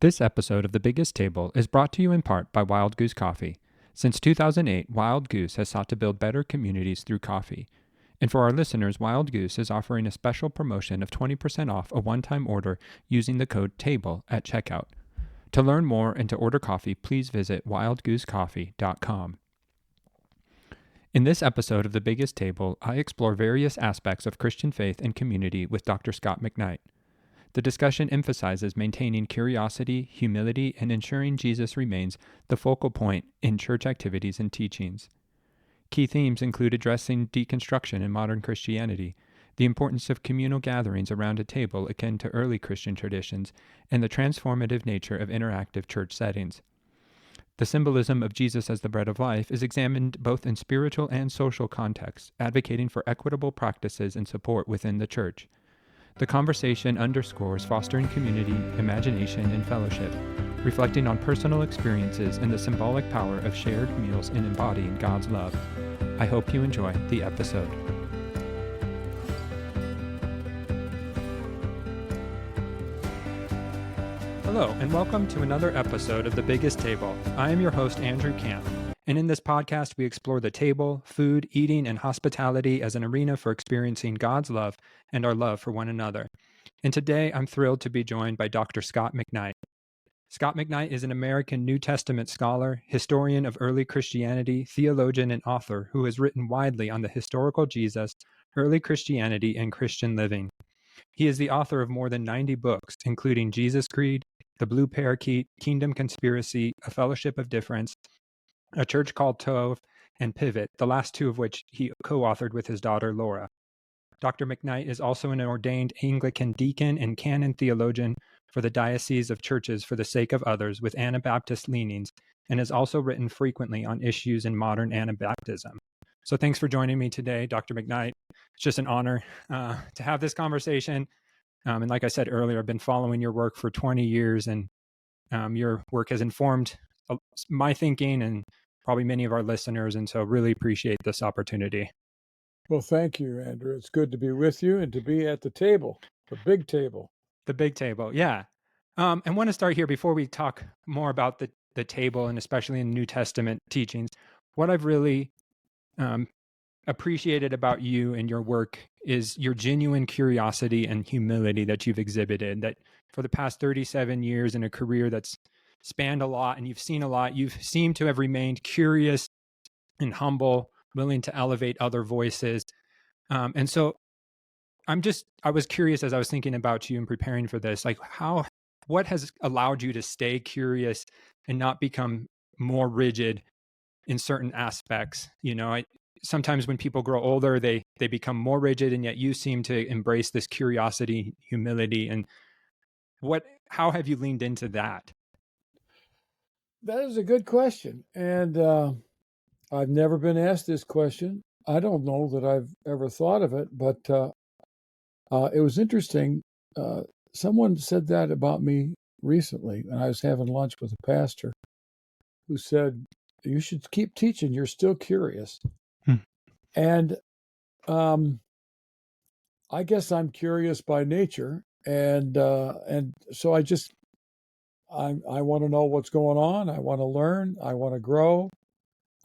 This episode of The Biggest Table is brought to you in part by Wild Goose Coffee. Since 2008, Wild Goose has sought to build better communities through coffee. And for our listeners, Wild Goose is offering a special promotion of 20% off a one-time order using the code TABLE at checkout. To learn more and to order coffee, please visit wildgoosecoffee.com. In this episode of The Biggest Table, I explore various aspects of Christian faith and community with Dr. Scot McKnight. The discussion emphasizes maintaining curiosity, humility, and ensuring Jesus remains the focal point in church activities and teachings. Key themes include addressing deconstruction in modern Christianity, the importance of communal gatherings around a table akin to early Christian traditions, and the transformative nature of interactive church settings. The symbolism of Jesus as the bread of life is examined both in spiritual and social contexts, advocating for equitable practices and support within the church. The conversation underscores fostering community, imagination, and fellowship, reflecting on personal experiences and the symbolic power of shared meals in embodying God's love. I hope you enjoy the episode. Hello, and welcome to another episode of The Biggest Table. I am your host, Andrew Camp, and in this podcast, we explore the table, food, eating, and hospitality as an arena for experiencing God's love and our love for one another. And today, I'm thrilled to be joined by Dr. Scot McKnight. Scot McKnight is an American New Testament scholar, historian of early Christianity, theologian, and author who has written widely on the historical Jesus, early Christianity, and Christian living. He is the author of more than 90 books, including Jesus Creed, The Blue Parakeet, Kingdom Conspiracy, A Fellowship of Difference, A Church Called Tove, and Pivot, the last two of which he co-authored with his daughter Laura. Dr. McKnight is also an ordained Anglican deacon and canon theologian for the Diocese of Churches for the Sake of Others with Anabaptist leanings, and has also written frequently on issues in modern Anabaptism. So thanks for joining me today, Dr. McKnight. It's just an honor to have this conversation. And like I said earlier, I've been following your work for 20 years, and your work has informed my thinking and probably many of our listeners, and so really appreciate this opportunity. Well, thank you, Andrew. It's good to be with you and to be at the table, the big table. The big table, yeah. I want to start here before we talk more about the table, and especially in New Testament teachings. What I've really appreciated about you and your work is your genuine curiosity and humility that you've exhibited, that for the past 37 years in a career that's spanned a lot and you've seen a lot, you've seemed to have remained curious and humble, willing to elevate other voices. And so I was curious as I was thinking about you and preparing for this, like what has allowed you to stay curious and not become more rigid in certain aspects? You know, sometimes when people grow older, they become more rigid, and yet you seem to embrace this curiosity, humility, and how have you leaned into that? That is a good question. And I've never been asked this question. I don't know that I've ever thought of it, but it was interesting. Someone said that about me recently, and I was having lunch with a pastor who said, "You should keep teaching. You're still curious." And I guess I'm curious by nature, and so I want to know what's going on. I want to learn. I want to grow.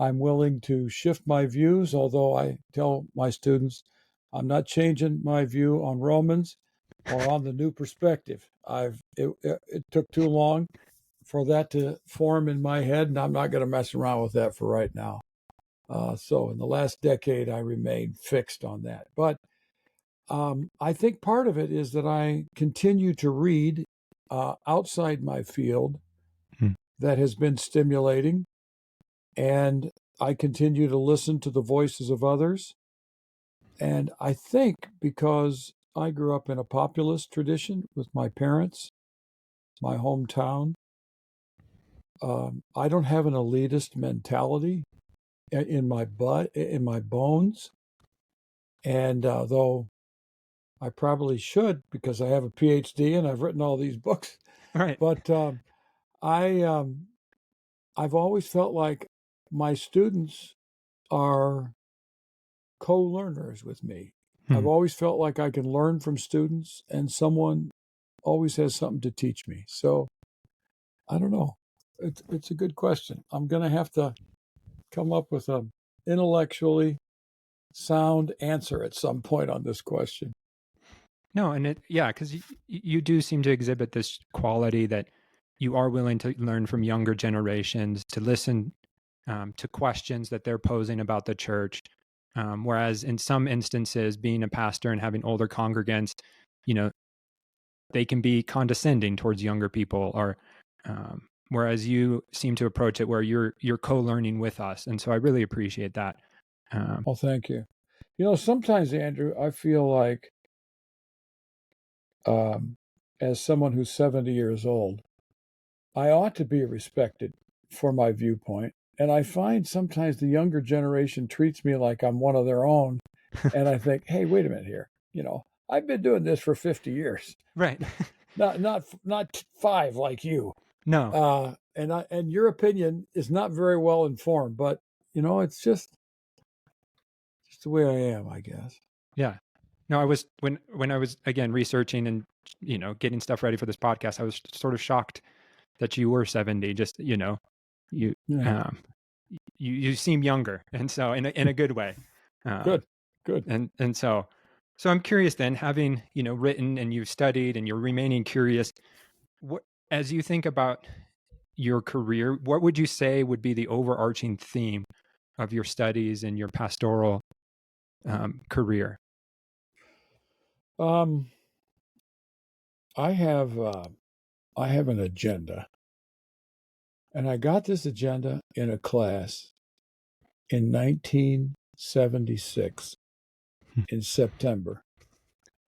I'm willing to shift my views, although I tell my students I'm not changing my view on Romans or on the New Perspective. It took too long for that to form in my head, and I'm not going to mess around with that for right now. So in the last decade, I remained fixed on that. But I think part of it is that I continue to read outside my field that has been stimulating, and I continue to listen to the voices of others. And I think because I grew up in a populist tradition with my parents, my hometown, I don't have an elitist mentality in my bones. And though I probably should, because I have a PhD and I've written all these books, Right. but I've always felt like my students are co-learners with me. I've always felt like I can learn from students, and someone always has something to teach me. So I don't know. It's a good question. I'm going to have to come up with a intellectually sound answer at some point on this question. No, and yeah, because you do seem to exhibit this quality that you are willing to learn from younger generations, to listen to questions that they're posing about the church. Whereas in some instances, being a pastor and having older congregants, you know, they can be condescending towards younger people, or whereas you seem to approach it where you're co-learning with us, and so I really appreciate that. Well, thank you. Sometimes, Andrew, I feel like, um, as someone who's 70 years old, I ought to be respected for my viewpoint. And I find sometimes the younger generation treats me like I'm one of their own. And I think, hey, wait a minute here. I've been doing this for 50 years, Right. not five like you. No. And your opinion is not very well informed, but it's just the way I am, I guess. Yeah. No, I was when I was again researching and getting stuff ready for this podcast, I was sort of shocked that you were 70. Just you Yeah. um, you seem younger, and so in a good way. Good. Good. And so I'm curious then, having written and you've studied and you're remaining curious. What, as you think about your career, what would you say would be the overarching theme of your studies and your pastoral career? Um, I have an agenda, and I got this agenda in a class in 1976 in September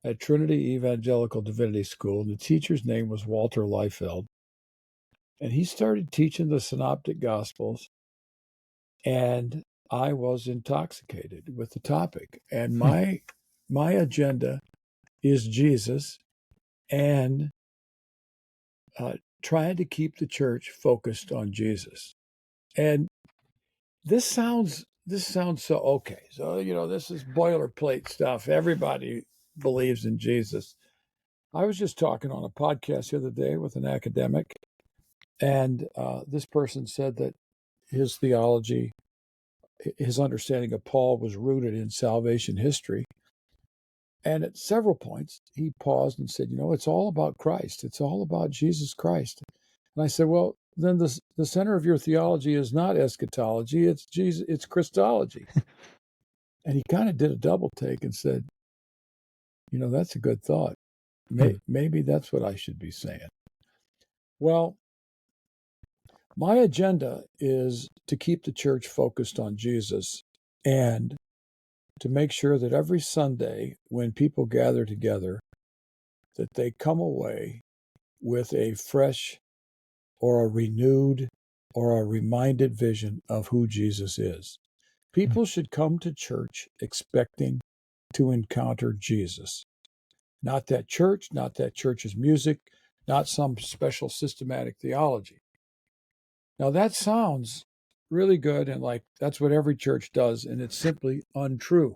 at Trinity Evangelical Divinity School. And the teacher's name was Walter Liefeld, and he started teaching the Synoptic Gospels, and I was intoxicated with the topic. And my agenda is Jesus, and trying to keep the church focused on Jesus. And this sounds so okay. So this is boilerplate stuff. Everybody believes in Jesus. I was just talking on a podcast the other day with an academic, and this person said that his theology, his understanding of Paul was rooted in salvation history. And at several points, he paused and said, it's all about Christ. It's all about Jesus Christ. And I said, well, then the center of your theology is not eschatology, it's Jesus, it's Christology. And he kind of did a double take and said, that's a good thought. Maybe that's what I should be saying. Well, my agenda is to keep the church focused on Jesus, and to make sure that every Sunday when people gather together, that they come away with a fresh or a renewed or a reminded vision of who Jesus is. People should come to church expecting to encounter Jesus. Not that church, not that church's music, not some special systematic theology. Now that sounds really good and like that's what every church does, and it's simply untrue.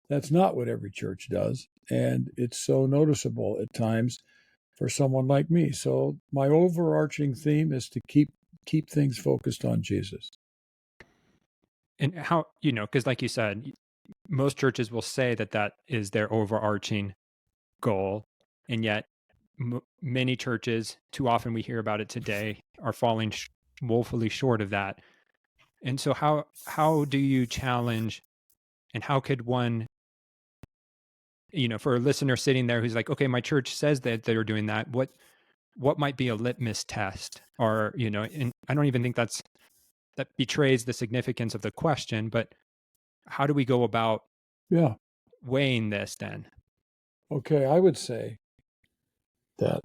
That's not what every church does, and it's so noticeable at times for someone like me. So my overarching theme is to keep things focused on Jesus. And how, because like you said, most churches will say that is their overarching goal, and yet many churches, too often we hear about it today, are falling woefully short of that. And so how do you challenge, and how could one, for a listener sitting there who's like, okay, my church says that they're doing that, what might be a litmus test? Or and I don't even think that betrays the significance of the question, but how do we go about Yeah. weighing this then? Okay, I would say that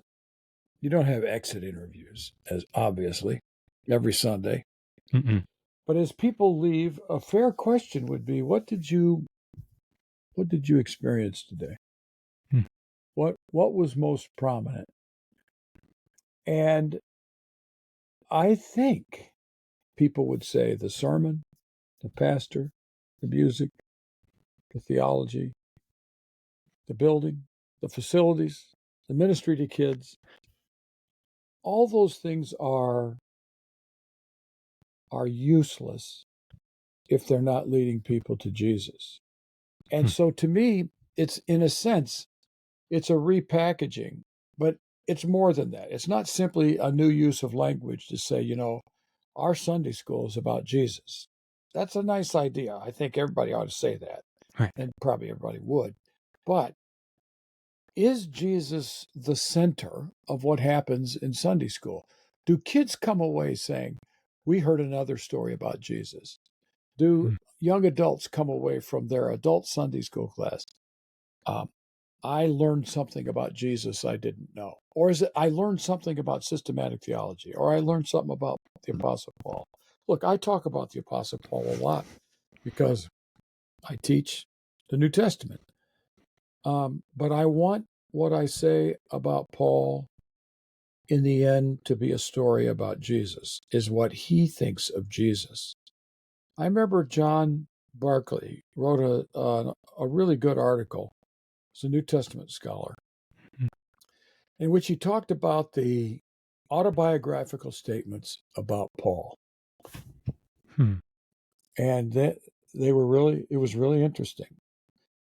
you don't have exit interviews, as obviously every Sunday. Mm-mm. But as people leave, a fair question would be, what did you experience today? Hmm. What was most prominent? And I think people would say the sermon, the pastor, the music, the theology, the building, the facilities, the ministry to kids. all those things are useless if they're not leading people to Jesus. And Hmm. so to me, it's in a sense, it's a repackaging, but it's more than that. It's not simply a new use of language to say, our Sunday school is about Jesus. That's a nice idea. I think everybody ought to say that, Right. and probably everybody would. But is Jesus the center of what happens in Sunday school? Do kids come away saying, we heard another story about Jesus? Do Hmm. young adults come away from their adult Sunday school class? Um, I learned something about Jesus I didn't know. Or is it I learned something about systematic theology, or I learned something about the Apostle Paul? Look, I talk about the Apostle Paul a lot because I teach the New Testament. But I want what I say about Paul in the end to be a story about Jesus, is what he thinks of Jesus. I remember John Barclay wrote a really good article. He's a New Testament scholar, in which he talked about the autobiographical statements about Paul. Hmm. And it was really interesting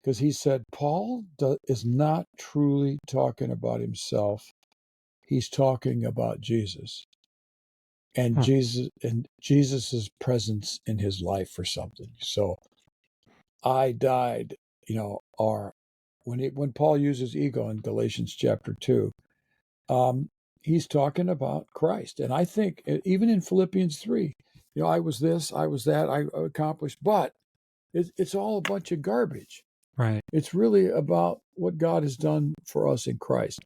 because he said Paul is not truly talking about himself. He's talking about Jesus and Huh. Jesus's presence in his life or something. So I died, or when Paul uses ego in Galatians chapter 2, he's talking about Christ. And I think even in Philippians 3, I was this, I was that, I accomplished, but it's all a bunch of garbage. Right. It's really about what God has done for us in Christ.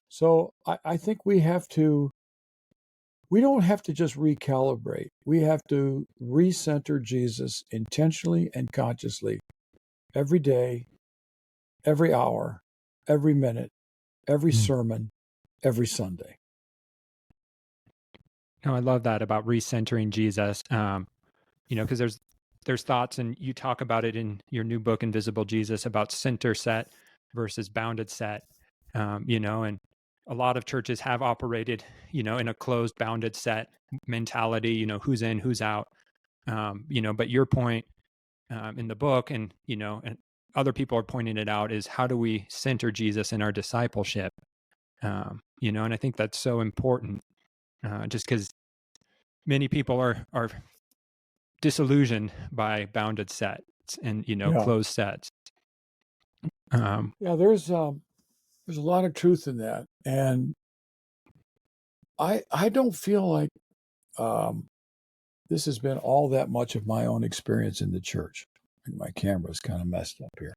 So I think we don't have to just recalibrate. We have to recenter Jesus intentionally and consciously every day, every hour, every minute, every Hmm. sermon, every Sunday. No, I love that about recentering Jesus. Because there's thoughts, and you talk about it in your new book, Invisible Jesus, about center set versus bounded set. And a lot of churches have operated, in a closed, bounded set mentality. Who's in, who's out. But your point in the book, and other people are pointing it out, is how do we center Jesus in our discipleship? And I think that's so important, just because many people are disillusioned by bounded sets and Yeah, closed sets. Um, yeah. There's a lot of truth in that, and I don't feel like um, this has been all that much of my own experience in the church. I think my camera's kind of messed up here.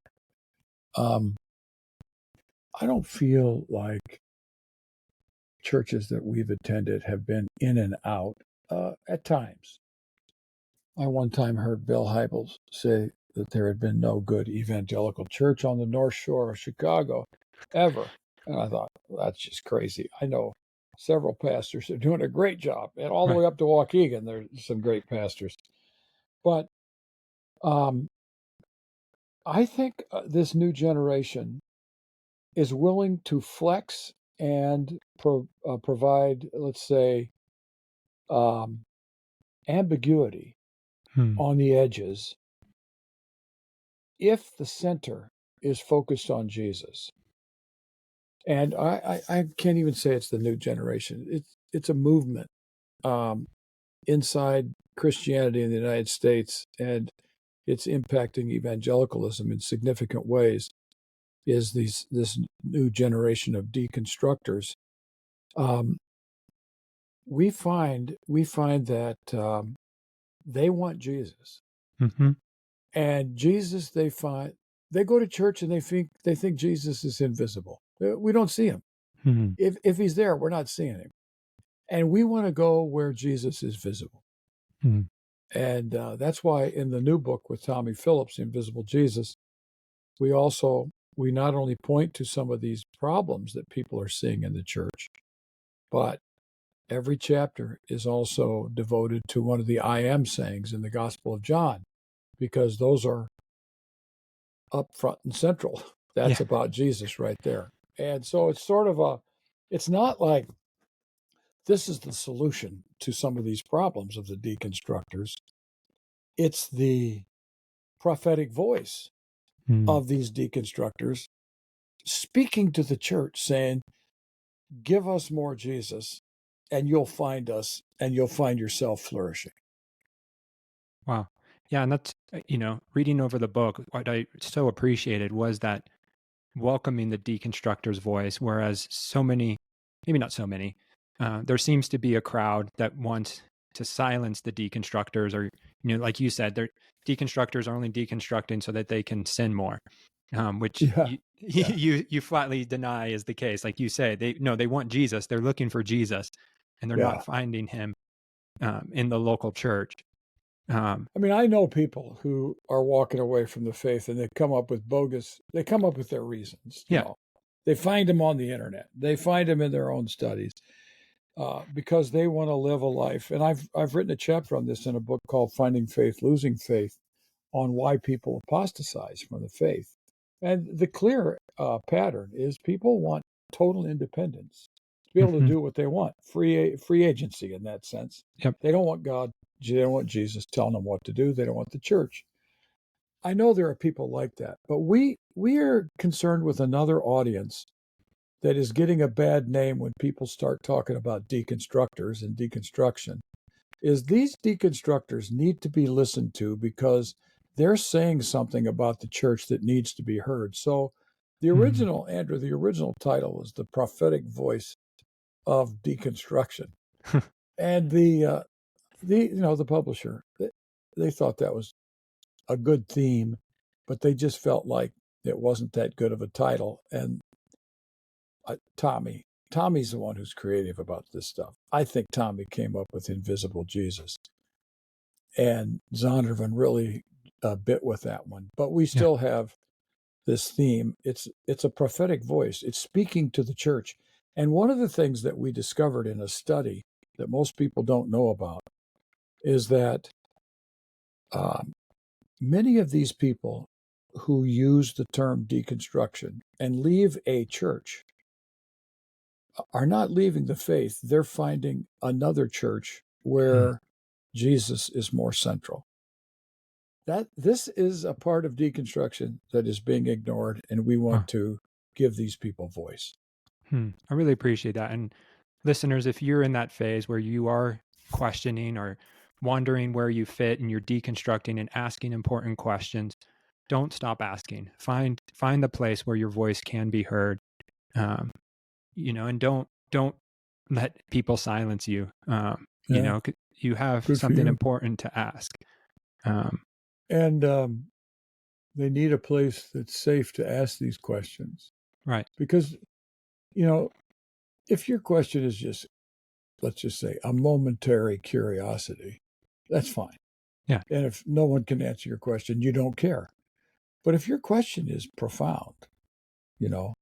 Um, I don't feel like churches that we've attended have been in and out at times. I one time heard Bill Hybels say that there had been no good evangelical church on the North Shore of Chicago ever. And I thought, well, that's just crazy. I know several pastors that are doing a great job, and all the right. way up to Waukegan, there's some great pastors. But um, I think this new generation is willing to flex and provide, let's say, um, ambiguity Hmm. on the edges if the center is focused on Jesus. And I can't even say it's the new generation. It's a movement um, inside Christianity in the United States, and it's impacting evangelicalism in significant ways. Is this new generation of deconstructors? Um, we find that they want Jesus, Mm-hmm. and Jesus they go to church and they think Jesus is invisible. We don't see him. Hmm. If he's there, we're not seeing him, and we want to go where Jesus is visible. Hmm. And that's why in the new book with Tommy Phillips, Invisible Jesus, we not only point to some of these problems that people are seeing in the church, but every chapter is also devoted to one of the I am sayings in the Gospel of John, because those are up front and central. That's Yeah. about Jesus right there. And so it's not like this is the solution to some of these problems of the deconstructors. It's the prophetic voice Mm. of these deconstructors speaking to the church, saying, give us more Jesus, and you'll find us, and you'll find yourself flourishing. Wow. Yeah, and that's, reading over the book, what I so appreciated was that welcoming the deconstructor's voice, whereas so many, maybe not so many, there seems to be a crowd that wants to silence the deconstructors, or, like you said, they're deconstructors are only deconstructing so that they can sin more, which Yeah, you, yeah, you flatly deny is the case. Like you say, they want Jesus, they're looking for Jesus, and they're not yeah. finding him in the local church. Um, I mean, I know people who are walking away from the faith and they come up with they come up with their reasons, yeah. They find them on the internet. They find them in their own studies because they want to live a life. And I've written a chapter on this in a book called Finding Faith, Losing Faith, on why people apostatize from the faith. And the clear pattern is people want total independence to be able to Hmm. do what they want, free agency in that sense. Yep. They don't want God. They don't want Jesus telling them what to do. They don't want the church. I know there are people like that, but we are concerned with another audience that is getting a bad name when people start talking about deconstructors and deconstruction. Is these deconstructors need to be listened to because they're saying something about the church that needs to be heard. So the Hmm. original, Andrew, the original title was The Prophetic Voice of Deconstruction. And the publisher, they thought that was a good theme, but they just felt like it wasn't that good of a title. And Tommy's the one who's creative about this stuff. I think Tommy came up with Invisible Jesus, and Zondervan really bit with that one. But we Yeah. still have this theme. It's a prophetic voice. It's speaking to the church. And one of the things that we discovered in a study that most people don't know about is that um, many of these people who use the term deconstruction and leave a church are not leaving the faith. They're finding another church Hmm. where Jesus is more central. That this is a part of deconstruction that is being ignored, and we Huh. want to give these people voice. I really appreciate that. And listeners, if you're in that phase where you are questioning or wondering where you fit and you're deconstructing and asking important questions, don't stop asking. Find the place where your voice can be heard. Um, and don't let people silence you. Yeah, You have good for something you. important to ask. Um, And they need a place that's safe to ask these questions right. because you know if your question is just, let's just say, a momentary curiosity, that's fine. Yeah. And if no one can answer your question, you don't care. But if your question is profound, you know,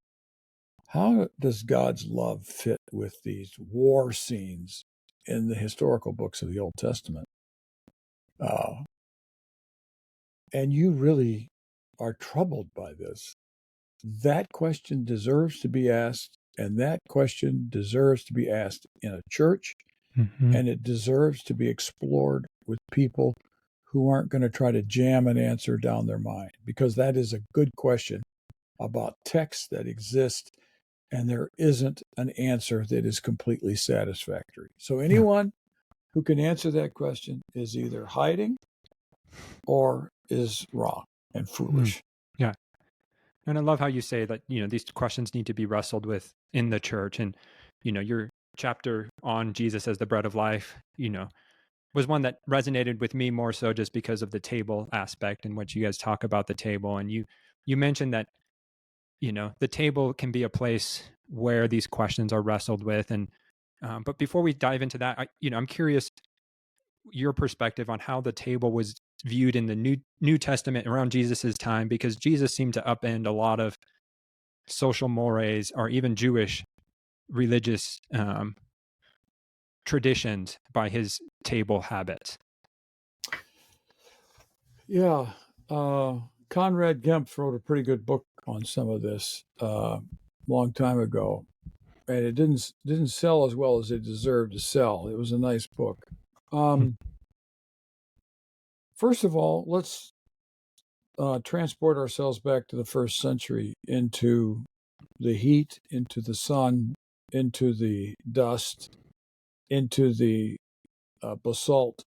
how does God's love fit with these war scenes in the historical books of the Old Testament? Uh, and you really are troubled by this. That question deserves to be asked, and that question deserves to be asked in a church, Hmm. and it deserves to be explored with people who aren't going to try to jam an answer down their mind, because that is a good question about texts that exist, and there isn't an answer that is completely satisfactory. So Yeah. anyone who can answer that question is either hiding or is wrong and Mm. foolish. Yeah. And I love how you say that, these questions need to be wrestled with in the church. And, your chapter on Jesus as the bread of life, was one that resonated with me more so just because of the table aspect and what you guys talk about the table. And you mentioned that, the table can be a place where these questions are wrestled with. And, but before we dive into that, I'm curious your perspective on how the table was viewed in the New Testament around Jesus's time, because Jesus seemed to upend a lot of social mores or even Jewish religious traditions by his table habits. Yeah. Conrad Gempf wrote a pretty good book on some of this long time ago. and it didn't sell as well as it deserved to sell. It was a nice book. First of all, let's transport ourselves back to the first century, into the heat, into the sun, into the dust, into the basalt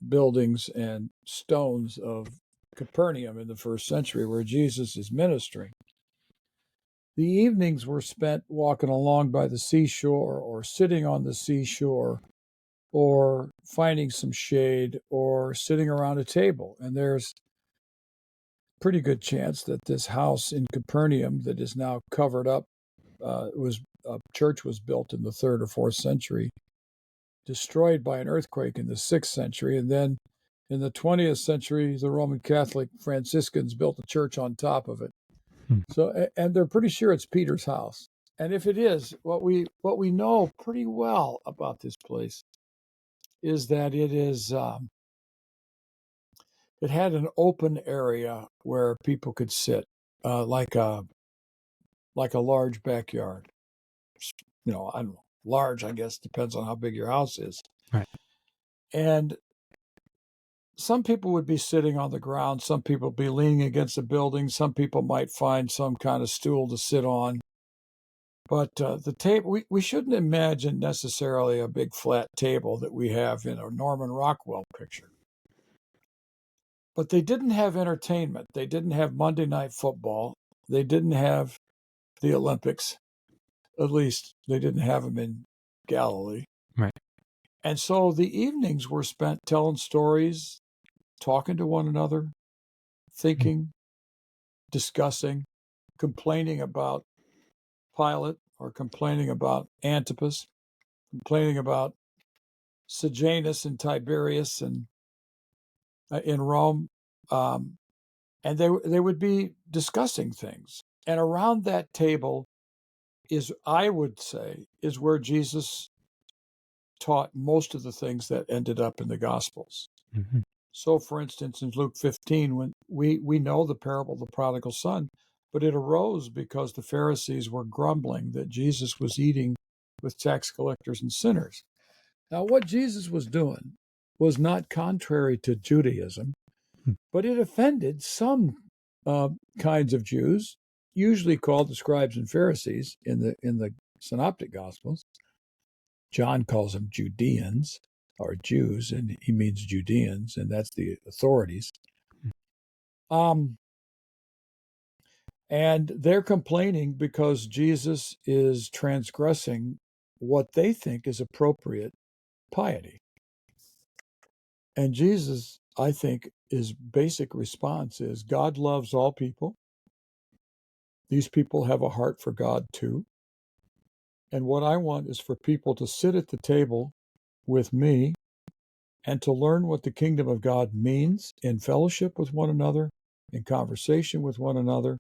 buildings and stones of Capernaum in the first century, where Jesus is ministering. The evenings were spent walking along by the seashore, or sitting on the seashore, or finding some shade, or sitting around a table. And there's a pretty good chance that this house in Capernaum that is now covered up, was a church was built in the 3rd or 4th century, destroyed by an earthquake in the 6th century, and then in the 20th century, the Roman Catholic Franciscans built a church on top of it. So, and they're pretty sure it's Peter's house. And if it is, what we know pretty well about this place is that it had an open area where people could sit, like a large backyard. I don't know, large, I guess, depends on how big your house is. Right. And some people would be sitting on the ground. Some people would be leaning against a building. Some people might find some kind of stool to sit on. But the table, we shouldn't imagine necessarily a big flat table that we have in a Norman Rockwell picture. But they didn't have entertainment. They didn't have Monday Night Football. They didn't have the Olympics. At least they didn't have them in Galilee. Right. And so the evenings were spent telling stories, talking to one another, thinking, discussing, complaining about Pilate, or complaining about Antipas, complaining about Sejanus and Tiberius and in Rome, and they would be discussing things. And around that table I would say, is where Jesus taught most of the things that ended up in the Gospels. Mm-hmm. So, for instance, in Luke 15, when we know the parable of the prodigal son, but it arose because the Pharisees were grumbling that Jesus was eating with tax collectors and sinners. Now, what Jesus was doing was not contrary to Judaism, but it offended some kinds of Jews, usually called the scribes and Pharisees in the Synoptic Gospels. John calls them Judeans, or Jews, and he means Judeans, and that's the authorities. And they're complaining because Jesus is transgressing what they think is appropriate piety. And Jesus, I think, his basic response is, God loves all people. These people have a heart for God too. And what I want is for people to sit at the table with me and to learn what the kingdom of God means in fellowship with one another, in conversation with one another,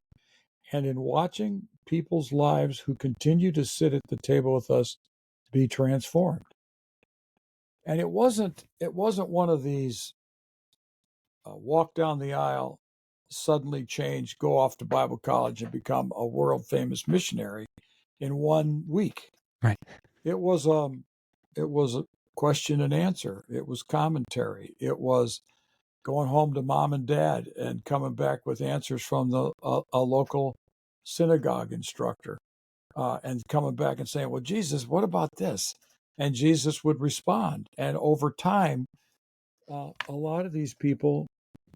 and in watching people's lives who continue to sit at the table with us be transformed. And it wasn't one of these walk down the aisle, suddenly change, go off to Bible college and become a world famous missionary in 1 week. Right. It was a question and answer. It was commentary. It was going home to mom and dad and coming back with answers from a local synagogue instructor, and coming back and saying, well, Jesus, what about this? And Jesus would respond. And over time, a lot of these people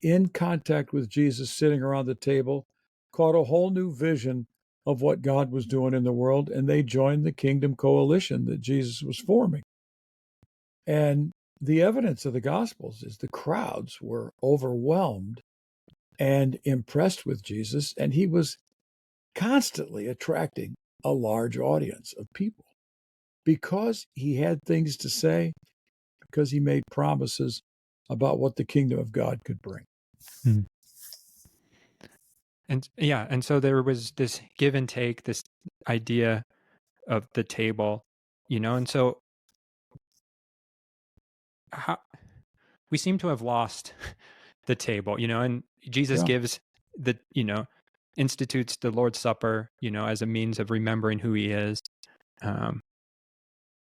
in contact with Jesus sitting around the table caught a whole new vision of what God was doing in the world, and they joined the kingdom coalition that Jesus was forming. And the evidence of the Gospels is the crowds were overwhelmed and impressed with Jesus, and he was constantly attracting a large audience of people because he had things to say, because he made promises about what the kingdom of God could bring. Hmm. And so there was this give and take, this idea of the table, and so we seem to have lost the table, and Jesus gives institutes the Lord's Supper, as a means of remembering who he is. Um,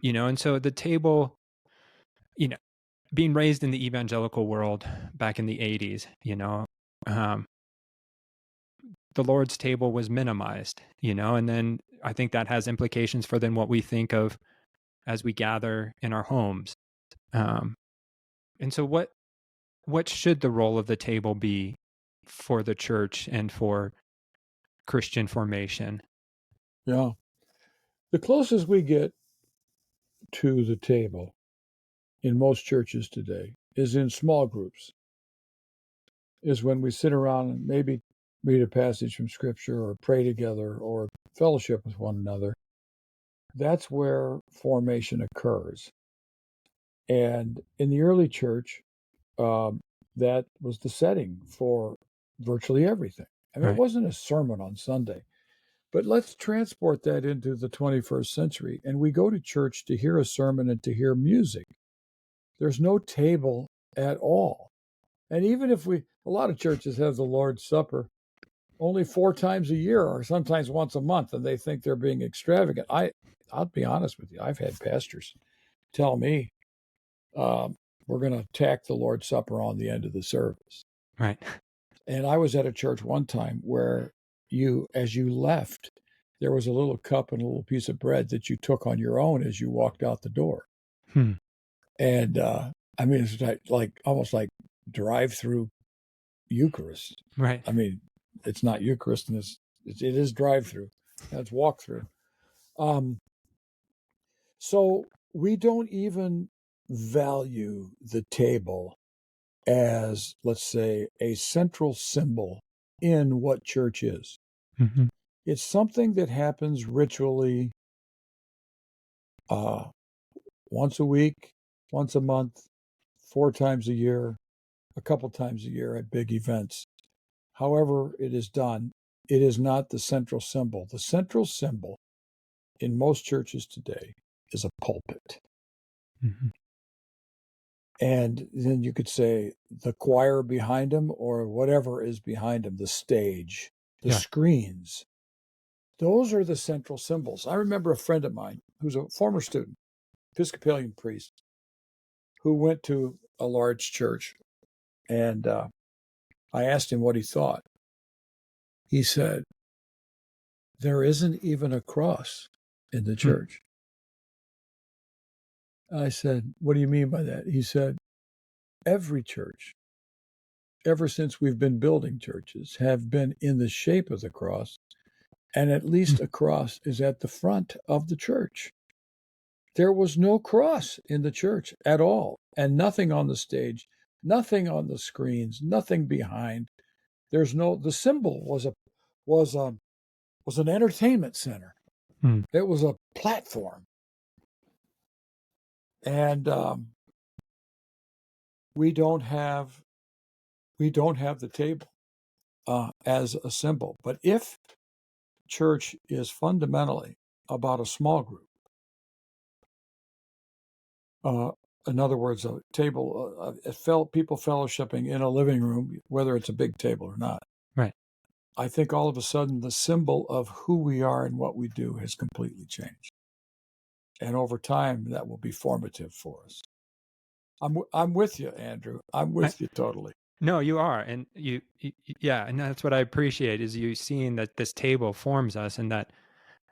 and so the table, you know, being raised in the evangelical world back in the 80s, um, the Lord's table was minimized, and then I think that has implications for then what we think of as we gather in our homes. Um, and so what should the role of the table be for the church and for Christian formation? Yeah. The closest we get to the table in most churches today is in small groups, is when we sit around and maybe read a passage from Scripture or pray together or fellowship with one another. That's where formation occurs. And in the early church, um, that was the setting for virtually everything. I mean, it Right. wasn't a sermon on Sunday, but let's transport that into the 21st century. And we go to church to hear a sermon and to hear music. There's no table at all. And even if a lot of churches have the Lord's Supper only 4 times a year or sometimes once a month, and they think they're being extravagant. I'll be honest with you. I've had pastors tell me, we're going to tack the Lord's Supper on the end of the service. Right. And I was at a church one time where as you left, there was a little cup and a little piece of bread that you took on your own as you walked out the door. Hmm. And I mean, it's like almost like drive-through Eucharist. Right. I mean, it's not Eucharist, and it is drive-through. That's walk-through. So we don't even value the table as, let's say, a central symbol in what church is. Mm-hmm. It's something that happens ritually once a week, once a month, 4 times a year, a couple times a year at big events. However it is done, it is not the central symbol. The central symbol in most churches today is a pulpit. Mm-hmm. And then you could say the choir behind him or whatever is behind him, the stage, the screens. Those are the central symbols. I remember a friend of mine who's a former student, Episcopalian priest, who went to a large church. And I asked him what he thought. He said, there isn't even a cross in the church. I said, what do you mean by that? He said, every church, ever since we've been building churches, have been in the shape of the cross, and at least a cross is at the front of the church. There was no cross in the church at all, and nothing on the stage, nothing on the screens, nothing behind. The symbol was an entertainment center. It was a platform. And we don't have the table as a symbol. But if church is fundamentally about a small group, in other words, a table, people fellowshipping in a living room, whether it's a big table or not, Right. I think all of a sudden the symbol of who we are and what we do has completely changed. And over time, that will be formative for us. I'm with you, Andrew. I'm with you totally. No, you are. And yeah. And that's what I appreciate is you seeing that this table forms us and that,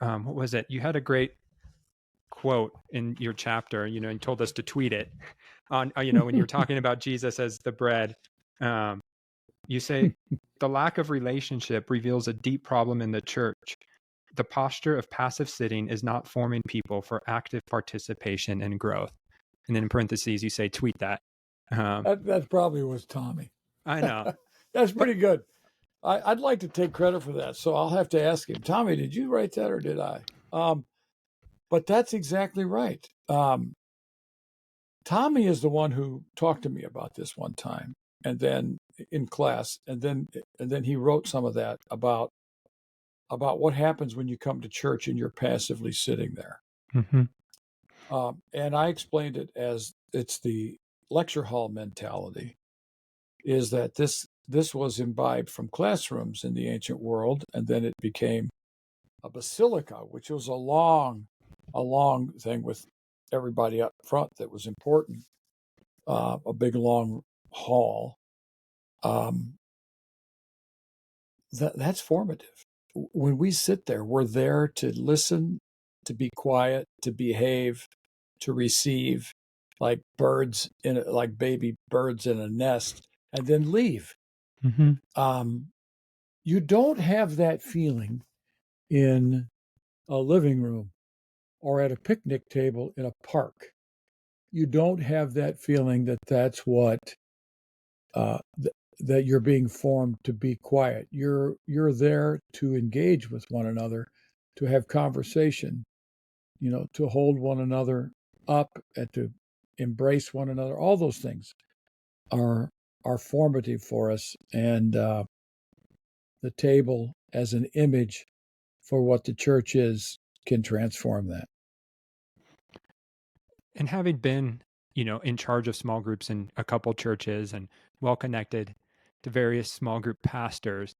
what was it? You had a great quote in your chapter, and you told us to tweet it on, when you were talking about Jesus as the bread. You say, the lack of relationship reveals a deep problem in the church. The posture of passive sitting is not forming people for active participation and growth. And then in parentheses, you say, tweet that. That probably was Tommy. I know. That's pretty good. I'd like to take credit for that. So I'll have to ask him, Tommy, did you write that or did I? But that's exactly right. Tommy is the one who talked to me about this one time, and then in class, and then he wrote some of that about what happens when you come to church and you're passively sitting there. Mm-hmm. And I explained it as it's the lecture hall mentality, is that this was imbibed from classrooms in the ancient world, and then it became a basilica, which was a long a long thing with everybody up front that was important, a big long hall. That's formative. When we sit there, we're there to listen, to be quiet, to behave, to receive, like like baby birds in a nest, and then leave. Mm-hmm. You don't have that feeling in a living room or at a picnic table in a park. You don't have that feeling that that's what that you're being formed to be quiet. You're there to engage with one another, to have conversation, to hold one another up and to embrace one another. All those things are are formative for us, and the table as an image for what the church is can transform that. And having been, in charge of small groups in a couple churches and well connected to various small group pastors,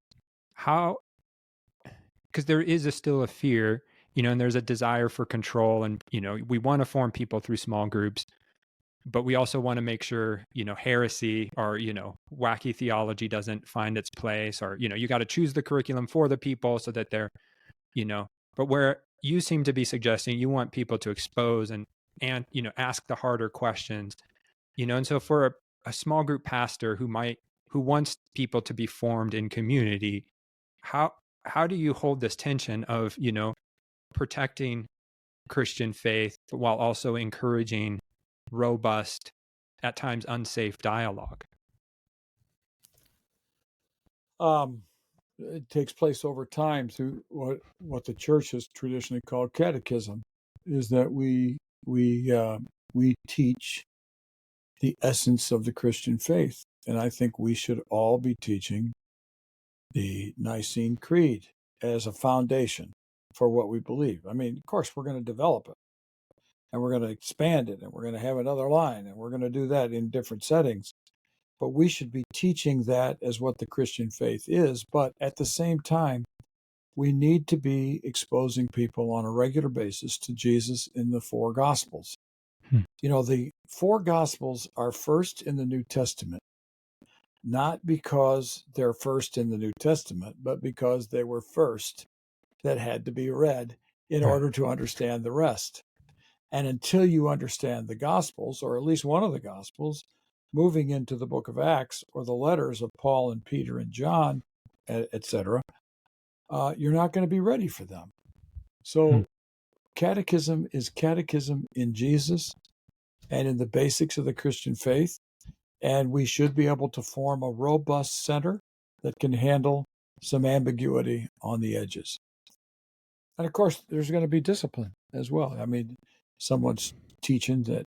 how, because there is still a fear, and there's a desire for control. And, we want to form people through small groups, but we also want to make sure, heresy or, wacky theology doesn't find its place, or, you got to choose the curriculum for the people so that they're, but where you seem to be suggesting you want people to expose and, ask the harder questions, and so for a small group pastor who wants people to be formed in community, how how do you hold this tension of, protecting Christian faith while also encouraging robust, at times unsafe dialogue? Um, it takes place over time through what the church has traditionally called catechism, is that we teach the essence of the Christian faith, and I think we should all be teaching the Nicene Creed as a foundation for what we believe. I mean, of course, we're going to develop it, and we're going to expand it, and we're going to have another line, and we're going to do that in different settings. But we should be teaching that as what the Christian faith is. But at the same time, we need to be exposing people on a regular basis to Jesus in the four Gospels. Hmm. The four Gospels are first in the New Testament, not because they're first in the New Testament, but because they were first that had to be read in Right. order to understand the rest. And until you understand the Gospels, or at least one of the Gospels, moving into the book of Acts or the letters of Paul and Peter and John, etc., you're not going to be ready for them. Hmm. So, catechism is catechism in Jesus and in the basics of the Christian faith. And we should be able to form a robust center that can handle some ambiguity on the edges. And of course, there's going to be discipline as well. I mean, someone's teaching that,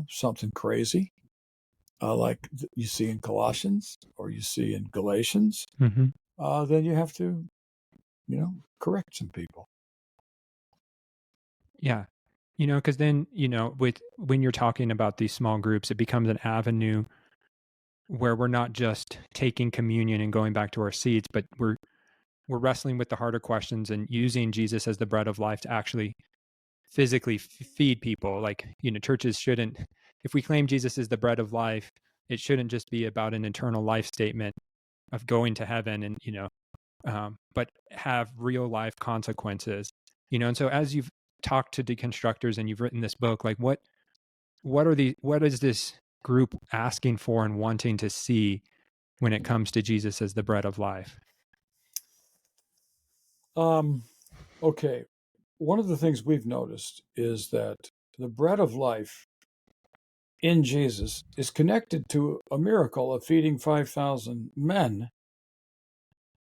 something crazy, like you see in Colossians or you see in Galatians, Mm-hmm. then you have to, correct some people. Yeah. Because then, with when you're talking about these small groups, it becomes an avenue where we're not just taking communion and going back to our seats, but we're wrestling with the harder questions and using Jesus as the bread of life to actually physically feed people. Like, churches shouldn't, if we claim Jesus is the bread of life, it shouldn't just be about an eternal life statement of going to heaven and, but have real life consequences, and so as you've talked to deconstructors and you've written this book, like what is this group asking for and wanting to see when it comes to Jesus as the bread of life? Um, okay. One of the things we've noticed is that the bread of life in Jesus is connected to a miracle of feeding 5,000 men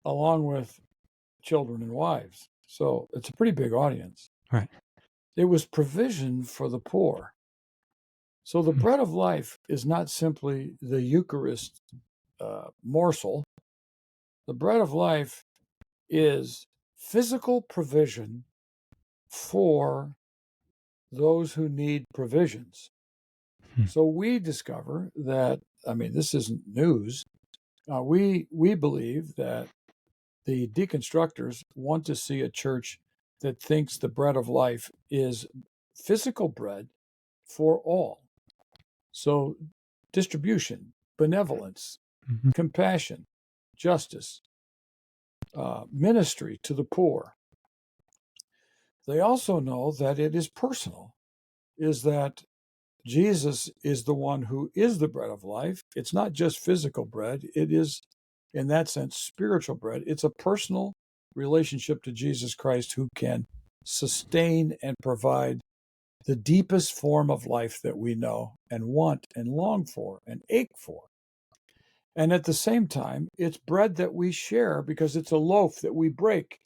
along with children and wives. So it's a pretty big audience. Right. It was provision for the poor. So the Hmm. bread of life is not simply the Eucharist morsel. The bread of life is physical provision for those who need provisions. Hmm. So we discover that, I mean, this isn't news. We believe that the deconstructors want to see a church that thinks the bread of life is physical bread for all. So, distribution, benevolence, Mhm. compassion, justice, ministry to the poor. They also know that it is personal, is that Jesus is the one who is the bread of life. It's not just physical bread, it is, in that sense, spiritual bread. It's a personal relationship to Jesus Christ who can sustain and provide the deepest form of life that we know and want and long for and ache for. And at the same time, it's bread that we share because it's a loaf that we break.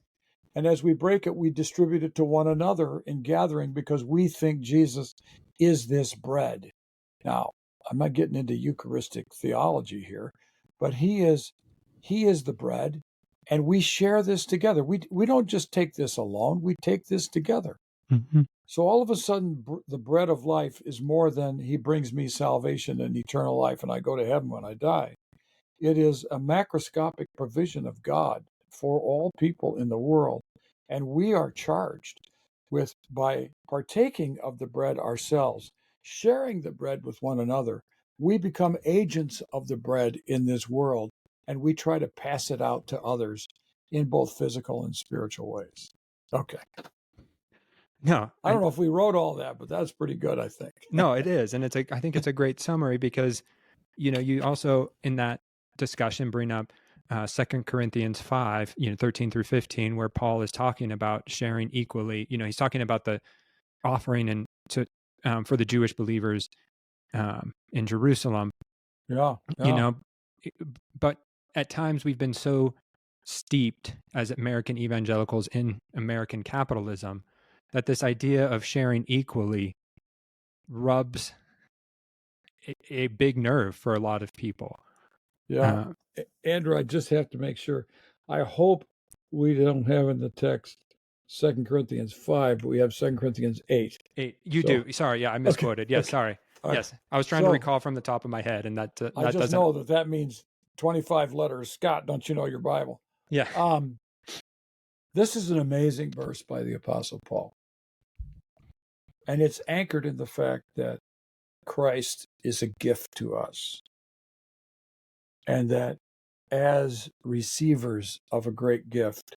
And as we break it, we distribute it to one another in gathering because we think Jesus is this bread. Now, I'm not getting into Eucharistic theology here, but he is the bread, and we share this together. We don't just take this alone, we take this together. Mhm. So all of a sudden, the bread of life is more than he brings me salvation and eternal life, and I go to heaven when I die. It is a macroscopic provision of God for all people in the world. And we are charged with, by partaking of the bread ourselves, sharing the bread with one another, we become agents of the bread in this world, and we try to pass it out to others in both physical and spiritual ways. Okay. No, I don't know if we wrote all that, but that's pretty good, I think. no, it is, and I think it's a great summary because you also in that discussion bring up 2 Corinthians 5, 13 through 15, where Paul is talking about sharing equally. He's talking about the offering and to for the Jewish believers in Jerusalem. Yeah, You yeah, know, but at times we've been so steeped as American evangelicals in American capitalism that this idea of sharing equally rubs a big nerve for a lot of people. yeah. Uh, Andrew, I just have to make sure. I hope we don't have in the text 2 Corinthians 5, but we have 2 Corinthians 8. you So, do. Sorry, yeah, I okay, misquoted. Yes, okay. sorry. All right. Yes, I was trying to So recall from the top of my head, and I that just doesn't. know that means 25 letters. Scott, don't you know your Bible? Yeah. Um, this is an amazing verse by the Apostle Paul. And it's anchored in the fact that Christ is a gift to us. And that as receivers of a great gift,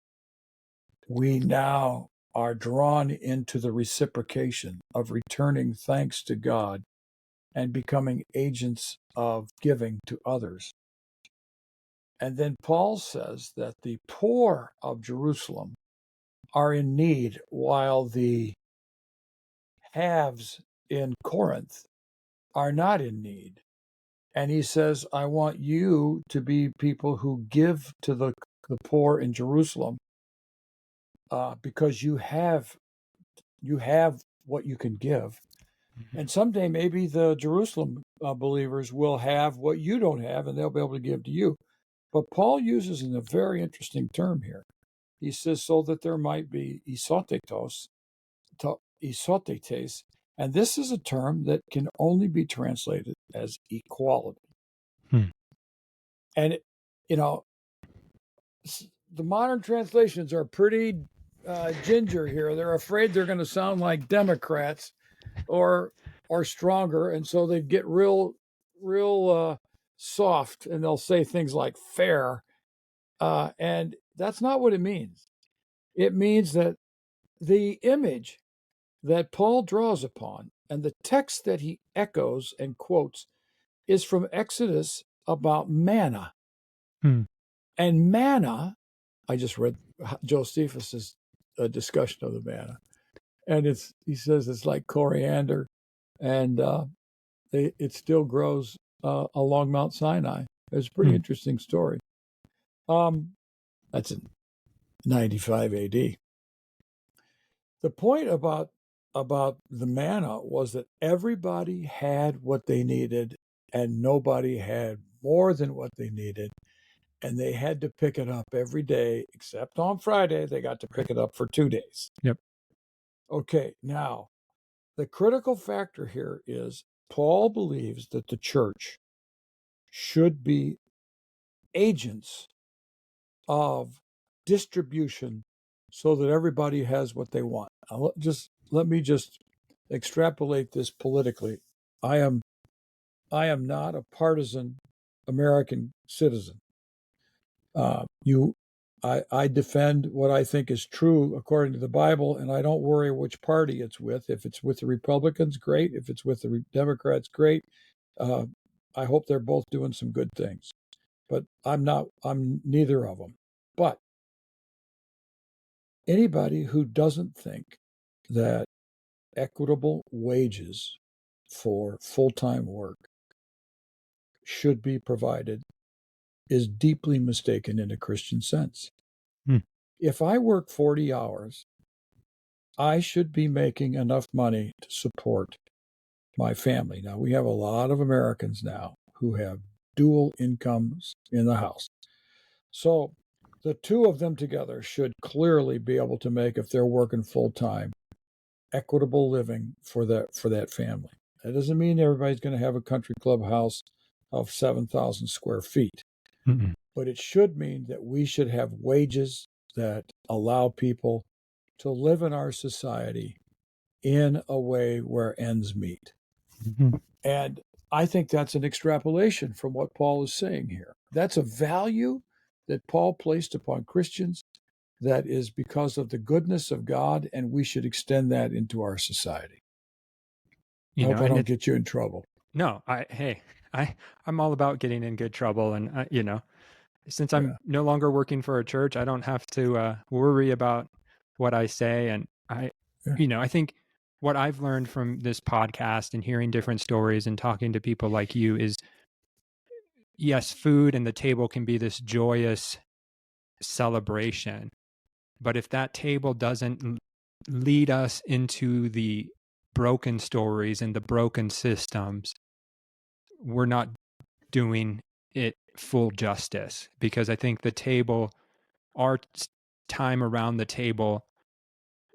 we now are drawn into the reciprocation of returning thanks to God and becoming agents of giving to others. And then Paul says that the poor of Jerusalem are in need, while the haves in Corinth are not in need. And he says, I want you to be people who give to the poor in Jerusalem because you have what you can give. And someday maybe the Jerusalem believers will have what you don't have, and they'll be able to give to you. But Paul uses a very interesting term here. He says, so that there might be isotetos, isotetes, and this is a term that can only be translated as equality. Hmm. And, you know, the modern translations are pretty ginger here. They're afraid they're going to sound like Democrats or stronger, and so they get real soft, and they'll say things like fair, and that's not what it means. It means that the image that Paul draws upon and the text that he echoes and quotes is from Exodus about manna. Hmm. And manna, I just read Josephus's discussion of the manna, and he says it's like coriander, and it still grows along Mount Sinai. It's a pretty Hmm. interesting story. That's in 95 AD. The point about the manna was that everybody had what they needed, and nobody had more than what they needed, and they had to pick it up every day, except on Friday. They got to pick it up for 2 days. Yep. Okay, now the critical factor here is Paul believes that the church should be agents of distribution so that everybody has what they want. Let me just extrapolate this politically. I am not a partisan American citizen. You, I defend what I think is true according to the Bible, and I don't worry which party it's with. If it's with the Republicans, great. If it's with the Democrats, great. I hope they're both doing some good things, but I'm not. I'm neither of them. But anybody who doesn't think that equitable wages for full-time work should be provided is deeply mistaken in a Christian sense. Hmm. If I work 40 hours, I should be making enough money to support my family. Now, we have a lot of Americans now who have dual incomes in the house. So the two of them together should clearly be able to make, if they're working full time, equitable living for that family. That doesn't mean everybody's going to have a country club house of 7,000 square feet. Mm-mm. But it should mean that we should have wages that allow people to live in our society in a way where ends meet. Mm-hmm. And I think that's an extrapolation from what Paul is saying here. That's a value that Paul placed upon Christians that is because of the goodness of God, and we should extend that into our society. I hope I And don't get you in trouble. no, I'm all about getting in good trouble. And, since Yeah. I'm no longer working for a church, I don't have to worry about what I say. And Yeah. I think what I've learned from this podcast and hearing different stories and talking to people like you is, yes, food and the table can be this joyous celebration. But if that table doesn't lead us into the broken stories and the broken systems, we're not doing it full justice. Because I think the table, our time around the table,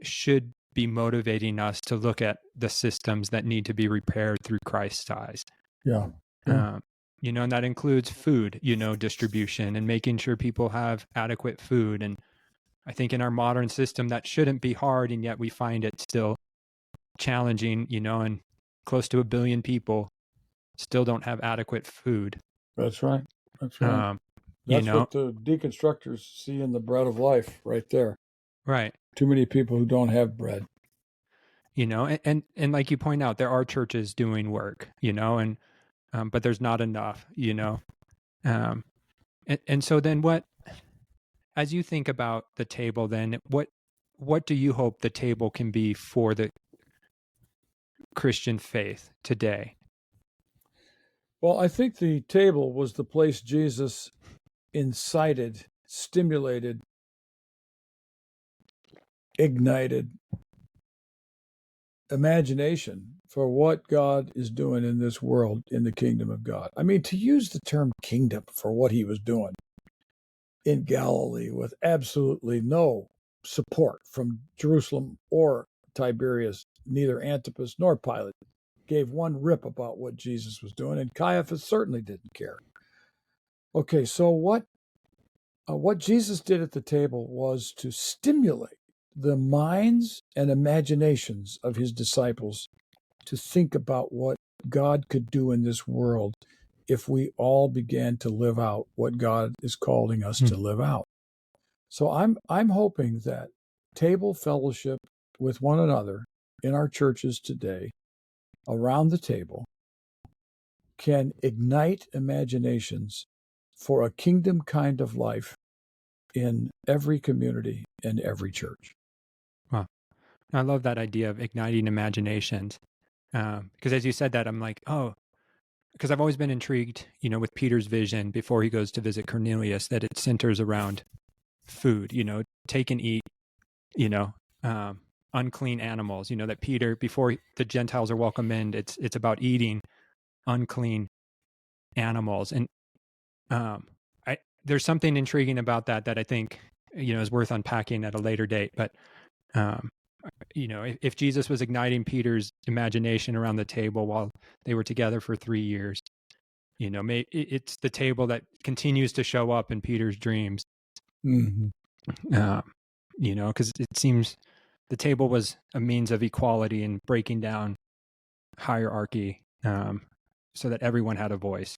should be motivating us to look at the systems that need to be repaired through Christ's eyes. Yeah. Yeah. And that includes food, distribution and making sure people have adequate food. And I think in our modern system, that shouldn't be hard, and yet we find it still challenging, and close to 1 billion people still don't have adequate food. That's right. That's right. Um, That's what the deconstructors see in the bread of life right there. Right. Too many people who don't have bread. And like you point out, there are churches doing work, and but there's not enough, and so then as you think about the table, then what do you hope the table can be for the Christian faith today? Well, I think the table was the place Jesus incited, stimulated, ignited imagination for what God is doing in this world, in the kingdom of God. I mean, to use the term kingdom for what he was doing in Galilee with absolutely no support from Jerusalem or Tiberias, neither Antipas nor Pilate gave one rip about what Jesus was doing, and Caiaphas certainly didn't care. Okay, so what Jesus did at the table was to stimulate the minds and imaginations of his disciples to think about what God could do in this world if we all began to live out what God is calling us to live out. So I'm hoping that table fellowship with one another in our churches today, around the table, can ignite imaginations for a kingdom kind of life in every community and every church. Wow. I love that idea of igniting imaginations. Because as you said that, I'm like, oh, because I've always been intrigued, with Peter's vision before he goes to visit Cornelius, that it centers around food, take and eat, unclean animals, that Peter, before the Gentiles are welcome in, it's about eating unclean animals. And there's something intriguing about that I think, is worth unpacking at a later date. But, if Jesus was igniting Peter's imagination around the table while they were together for 3 years, it's the table that continues to show up in Peter's dreams. Mm-hmm. because it seems the table was a means of equality and breaking down hierarchy, so that everyone had a voice.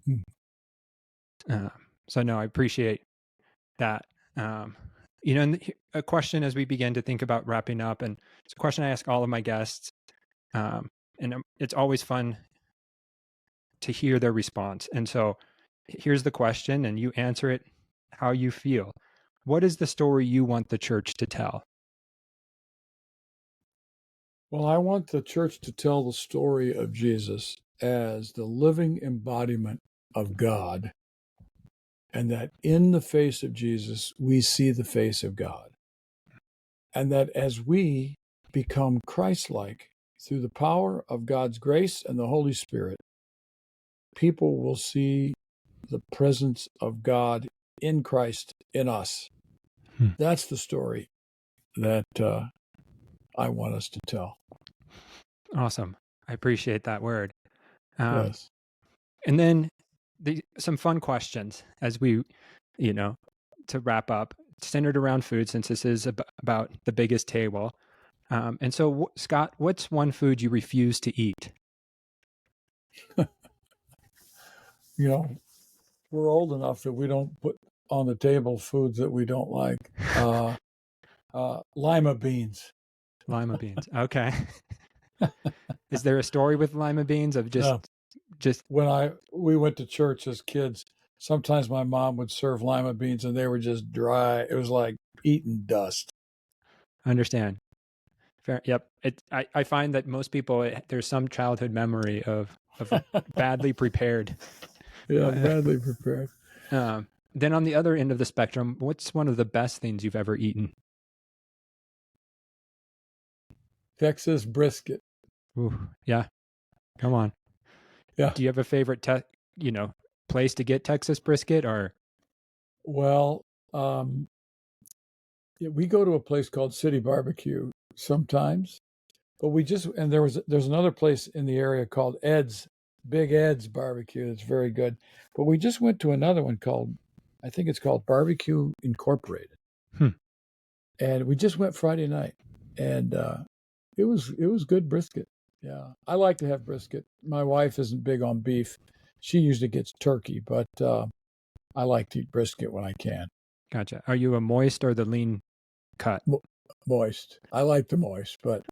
Hmm. So no, I appreciate that. And a question as we begin to think about wrapping up, and it's a question I ask all of my guests, and it's always fun to hear their response. And so here's the question, and you answer it how you feel. What is the story you want the church to tell? Well, I want the church to tell the story of Jesus as the living embodiment of God, and that in the face of Jesus, we see the face of God. And that as we become Christ like through the power of God's grace and the Holy Spirit, people will see the presence of God in Christ in us. That's the story that I want us to tell. Awesome. I appreciate that word. Yes. And then some fun questions as we, to wrap up, centered around food, since this is about the biggest table. And so, Scott, what's one food you refuse to eat? You know, we're old enough that we don't put on the table foods that we don't like. Lima beans. Lima beans. Okay. Is there a story with lima beans of just When we went to church as kids, sometimes my mom would serve lima beans and they were just dry. It was like eating dust. understand? Fair. Yep. I find that most people, there's some childhood memory of badly prepared. Yeah, badly prepared. Then on the other end of the spectrum, what's one of the best things you've ever eaten? Texas brisket. Ooh, yeah. Come on. Yeah. Do you have a favorite, place to get Texas brisket, or? Well, we go to a place called City Barbecue sometimes, but there's another place in the area called Big Ed's Barbecue. That's very good. But we just went to another one I think it's called Barbecue Incorporated. And we just went Friday night, and it was good brisket. Yeah, I like to have brisket. My wife isn't big on beef; she usually gets turkey, but I like to eat brisket when I can. Gotcha. Are you a moist or the lean cut? Moist. I like the moist, but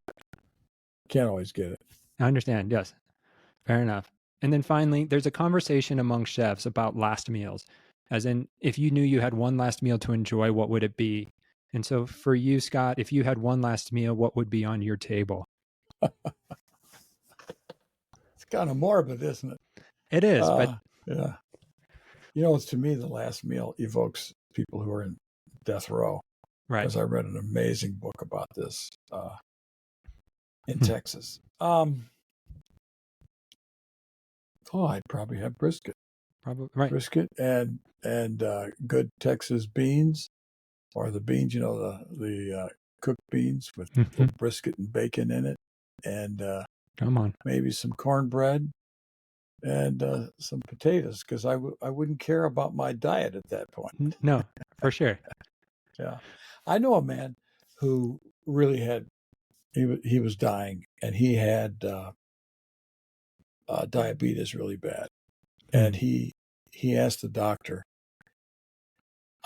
can't always get it. I understand. Yes. Fair enough. And then finally, there's a conversation among chefs about last meals, as in, if you knew you had one last meal to enjoy, what would it be? And so for you, Scott, if you had one last meal, what would be on your table? It's kind of morbid, isn't it? It is, but yeah. It's to me the last meal evokes people who are in death row. right. Because I read an amazing book about this in Texas. I'd probably have brisket. Probably right. Brisket and good Texas beans, or the beans, the cooked beans with brisket and bacon in it, and come on, maybe some cornbread and some potatoes, because I wouldn't care about my diet at that point. No, for sure. Yeah, I know a man who really he was dying, and he had diabetes really bad, and he asked the doctor,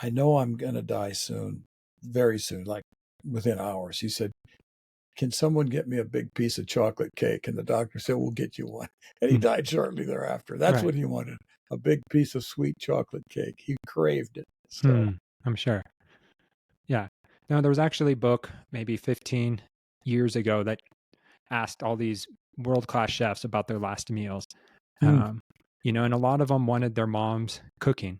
I know I'm going to die soon, very soon, like within hours. He said, can someone get me a big piece of chocolate cake? And the doctor said, we'll get you one. And he died shortly thereafter. That's what he wanted, a big piece of sweet chocolate cake. He craved it. So I'm sure. Yeah. No, there was actually a book maybe 15 years ago that asked all these world-class chefs about their last meals. And a lot of them wanted their moms cooking.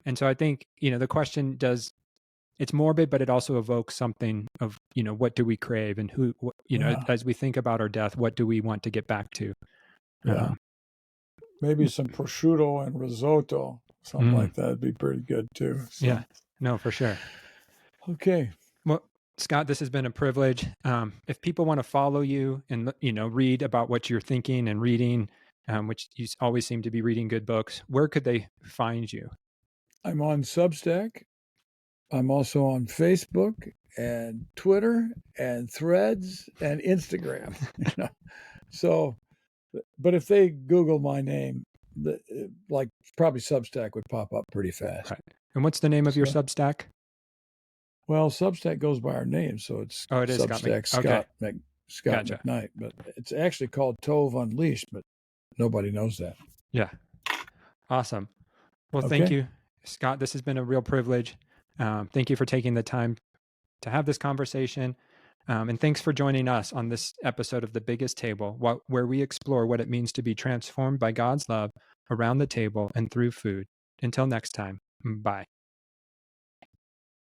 And so I think, the question it's morbid, but it also evokes something of, what do we crave, and as we think about our death, what do we want to get back to? Yeah. Maybe some prosciutto and risotto, something like that would be pretty good too. So. Yeah, no, for sure. Okay. Well, Scott, this has been a privilege. If people want to follow you and, read about what you're thinking and reading, which you always seem to be reading good books, where could they find you? I'm on Substack, I'm also on Facebook and Twitter and Threads and Instagram. So, but if they Google my name, like probably Substack would pop up pretty fast. Right. And what's the name of your So, Substack? well, Substack goes by our name, so it's Oh, it is Substack Okay. Scot Gotcha. McKnight, but it's actually called Tove Unleashed, but nobody knows that. Yeah. Awesome. Well, thank Okay. you, Scott. This has been a real privilege. Thank you for taking the time to have this conversation. And thanks for joining us on this episode of The Biggest Table, where we explore what it means to be transformed by God's love around the table and through food. Until next time, bye.